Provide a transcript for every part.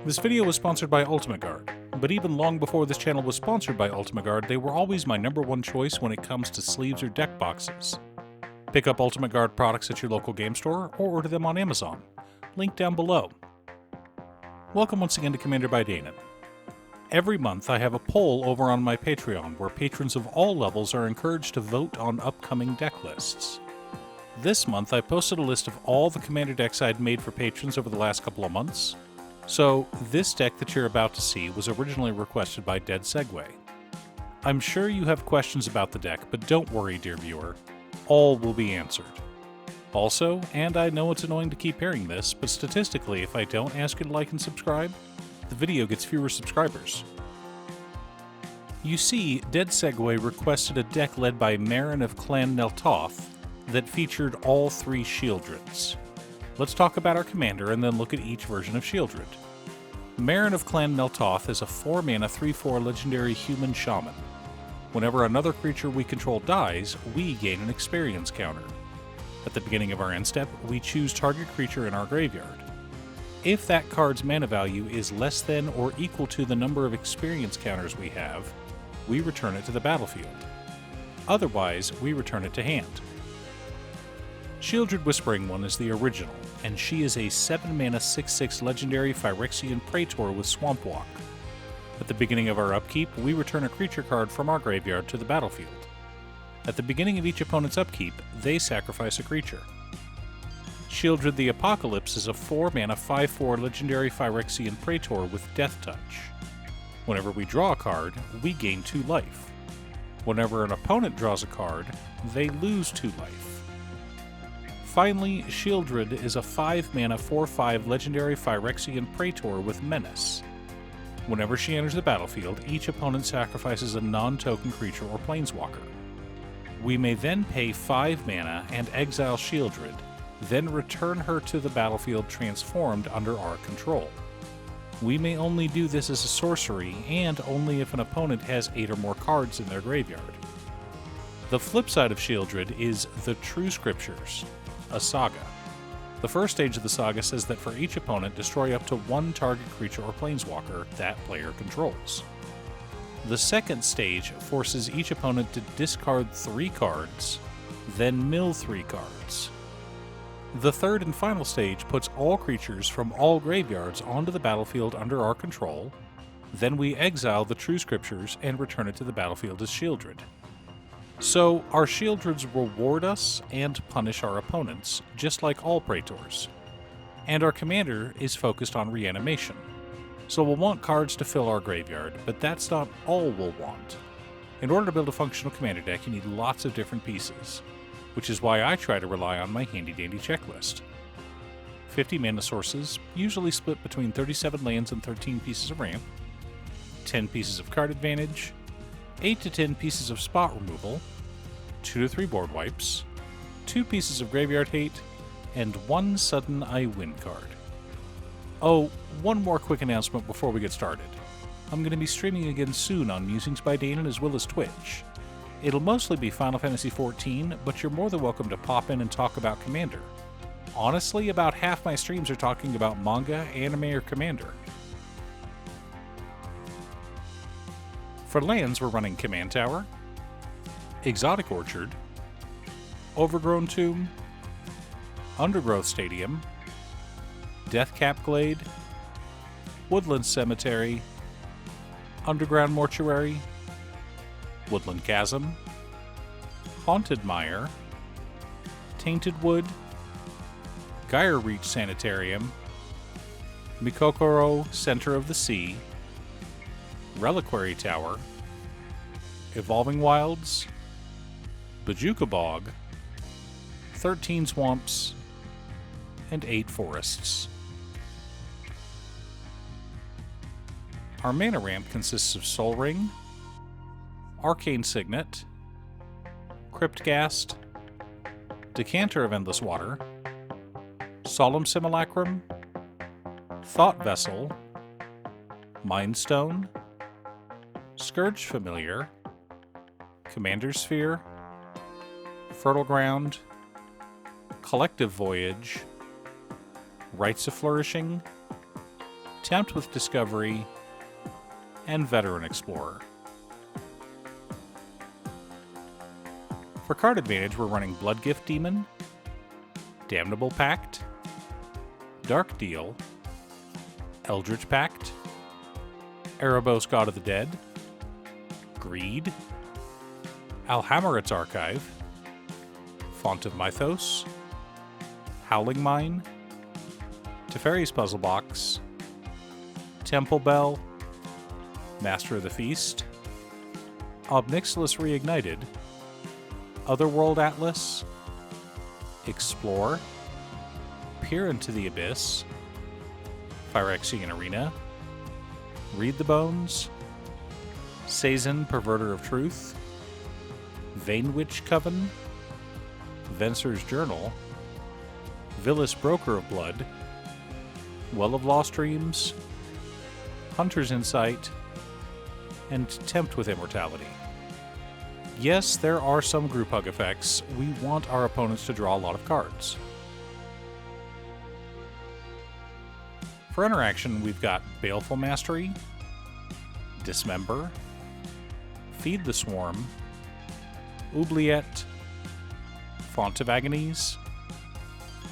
This video was sponsored by Ultimate Guard, but even long before this channel was sponsored by Ultimate Guard, they were always my #1 choice when it comes to sleeves or deck boxes. Pick up Ultimate Guard products at your local game store or order them on Amazon. Link down below. Welcome once again to Commander by Danon. Every month I have a poll over on my Patreon where patrons of all levels are encouraged to vote on upcoming deck lists. This month I posted a list of all the Commander decks I'd made for patrons over the last couple of months. So, this deck that you're about to see was originally requested by Dead Segway. I'm sure you have questions about the deck, but don't worry, dear viewer. All will be answered. Also, and I know it's annoying to keep hearing this, but statistically, if I don't ask you to like and subscribe, the video gets fewer subscribers. You see, Dead Segway requested a deck led by Meren of Clan Neltoth that featured all 3 Sheoldreds. Let's talk about our commander and then look at each version of Sheoldred. Meren of Clan Neltoth is a 4-mana 3/4 legendary human shaman. Whenever another creature we control dies, we gain an experience counter. At the beginning of our end step, we choose target creature in our graveyard. If that card's mana value is less than or equal to the number of experience counters we have, we return it to the battlefield. Otherwise, we return it to hand. Sheoldred Whispering One is the original, and she is a 7-mana 6/6 legendary Phyrexian Praetor with Swamp Walk. At the beginning of our upkeep, we return a creature card from our graveyard to the battlefield. At the beginning of each opponent's upkeep, they sacrifice a creature. Sheoldred the Apocalypse is a 4-mana 5/4 legendary Phyrexian Praetor with Death Touch. Whenever we draw a card, we gain 2 life. Whenever an opponent draws a card, they lose 2 life. Finally, Sheoldred is a 5-mana 4/5 legendary Phyrexian Praetor with Menace. Whenever she enters the battlefield, each opponent sacrifices a non-token creature or planeswalker. We may then pay 5 mana and exile Sheoldred, then return her to the battlefield transformed under our control. We may only do this as a sorcery, and only if an opponent has 8 or more cards in their graveyard. The flip side of Sheoldred is the True Scriptures, a saga. The first stage of the saga says that for each opponent, destroy up to 1 target creature or planeswalker that player controls. The second stage forces each opponent to discard 3 cards, then mill 3 cards. The third and final stage puts all creatures from all graveyards onto the battlefield under our control, then we exile the True Scriptures and return it to the battlefield as Sheoldred. So, our Sheoldreds reward us and punish our opponents, just like all Praetors. And our commander is focused on reanimation. So we'll want cards to fill our graveyard, but that's not all we'll want. In order to build a functional commander deck, you need lots of different pieces, which is why I try to rely on my handy-dandy checklist. 50 mana sources, usually split between 37 lands and 13 pieces of ramp, 10 pieces of card advantage, 8 to 10 pieces of spot removal, 2 to 3 board wipes, 2 pieces of graveyard hate, and 1 sudden I win card. Oh, one more quick announcement before we get started. I'm going to be streaming again soon on Musings by Danon as well as Twitch. It'll mostly be Final Fantasy XIV, but you're more than welcome to pop in and talk about Commander. Honestly, about half my streams are talking about manga, anime, or Commander. For lands, we're running Command Tower, Exotic Orchard, Overgrown Tomb, Undergrowth Stadium, Deathcap Glade, Woodland Cemetery, Underground Mortuary, Woodland Chasm, Haunted Mire, Tainted Wood, Gyre Reach Sanitarium, Mikokoro Center of the Sea, Reliquary Tower, Evolving Wilds, Bajuka Bog, 13 Swamps, and 8 Forests. Our mana ramp consists of Soul Ring, Arcane Signet, Cryptghast, Decanter of Endless Water, Solemn Simulacrum, Thought Vessel, Mind Stone, Scourge Familiar, Commander's Sphere, Fertile Ground, Collective Voyage, Rites of Flourishing, Tempt with Discovery, and Veteran Explorer. For card advantage, we're running Bloodgift Demon, Damnable Pact, Dark Deal, Eldritch Pact, Erebos God of the Dead, Greed, Alhammaret's Archive, Font of Mythos, Howling Mine, Teferi's Puzzle Box, Temple Bell, Master of the Feast, Ob Nixilis Reignited, Otherworld Atlas, Explore, Peer into the Abyss, Phyrexian Arena, Read the Bones, Sazin, Perverter of Truth, Vainwitch Coven, Venser's Journal, Villis Broker of Blood, Well of Lost Dreams, Hunter's Insight, and Tempt with Immortality. Yes, there are some group hug effects. We want our opponents to draw a lot of cards. For interaction, we've got Baleful Mastery, Dismember, Feed the Swarm, Oubliette, Font of Agonies,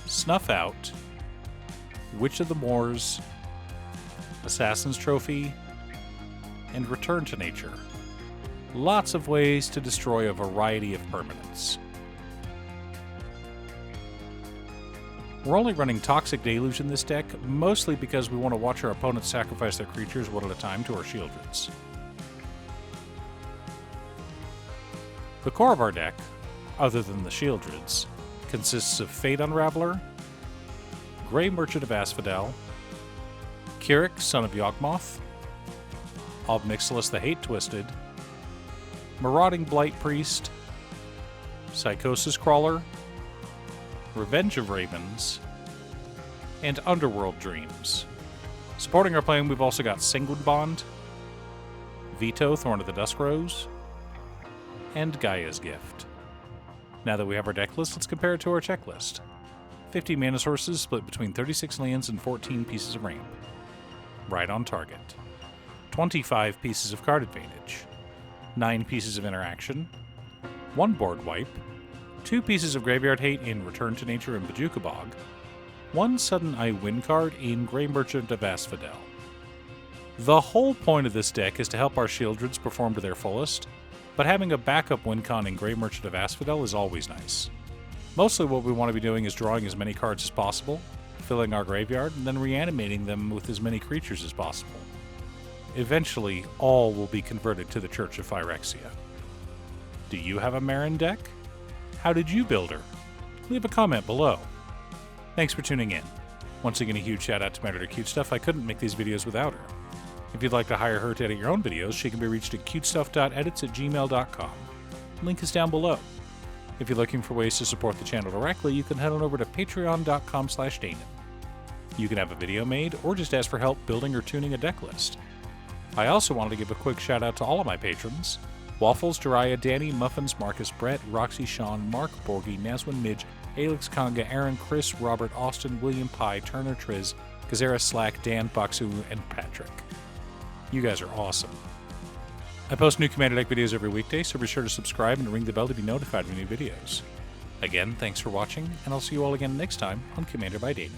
Snuff Out, Witch of the Moors, Assassin's Trophy, and Return to Nature. Lots of ways to destroy a variety of permanents. We're only running Toxic Deluge in this deck, mostly because we want to watch our opponents sacrifice their creatures one at a time to our Sheoldreds. The core of our deck, other than the Sheoldreds, consists of Fate Unraveler, Grey Merchant of Asphodel, Kyrix, Son of Yawgmoth, Ob Nixilis the Hate Twisted, Marauding Blight Priest, Psychosis Crawler, Revenge of Ravens, and Underworld Dreams. Supporting our plan, we've also got Sanguine Bond, Veto, Thorn of the Dusk Rose, and Gaia's Gift. Now that we have our deck list, let's compare it to our checklist. 50 mana sources split between 36 lands and 14 pieces of ramp. Right on target. 25 pieces of card advantage. 9 pieces of interaction. 1 board wipe. 2 pieces of Graveyard Hate in Return to Nature and Bojuka Bog. 1 Sudden I Win card in Grey Merchant of Asphodel. The whole point of this deck is to help our Sheoldreds perform to their fullest, but having a backup win con in Grey Merchant of Asphodel is always nice. Mostly what we want to be doing is drawing as many cards as possible, filling our graveyard, and then reanimating them with as many creatures as possible. Eventually, all will be converted to the Church of Phyrexia. Do you have a Meren deck? How did you build her? Leave a comment below. Thanks for tuning in. Once again, a huge shout out to my editor Cutestuff. I couldn't make these videos without her. If you'd like to hire her to edit your own videos, she can be reached at cutestuff.edits@gmail.com. Link is down below. If you're looking for ways to support the channel directly, you can head on over to patreon.com/Danon. You can have a video made, or just ask for help building or tuning a deck list. I also wanted to give a quick shout out to all of my patrons: Waffles, Jiraiya, Danny, Muffins, Marcus, Brett, Roxy, Sean, Mark, Borgie, Naswin, Midge, Alex, Conga, Aaron, Chris, Robert, Austin, William, Pye, Turner, Triz, Kazera, Slack, Dan, Baksu, and Patrick. You guys are awesome. I post new Commander Deck videos every weekday, so be sure to subscribe and ring the bell to be notified of new videos. Again, thanks for watching, and I'll see you all again next time on Commander by Danon.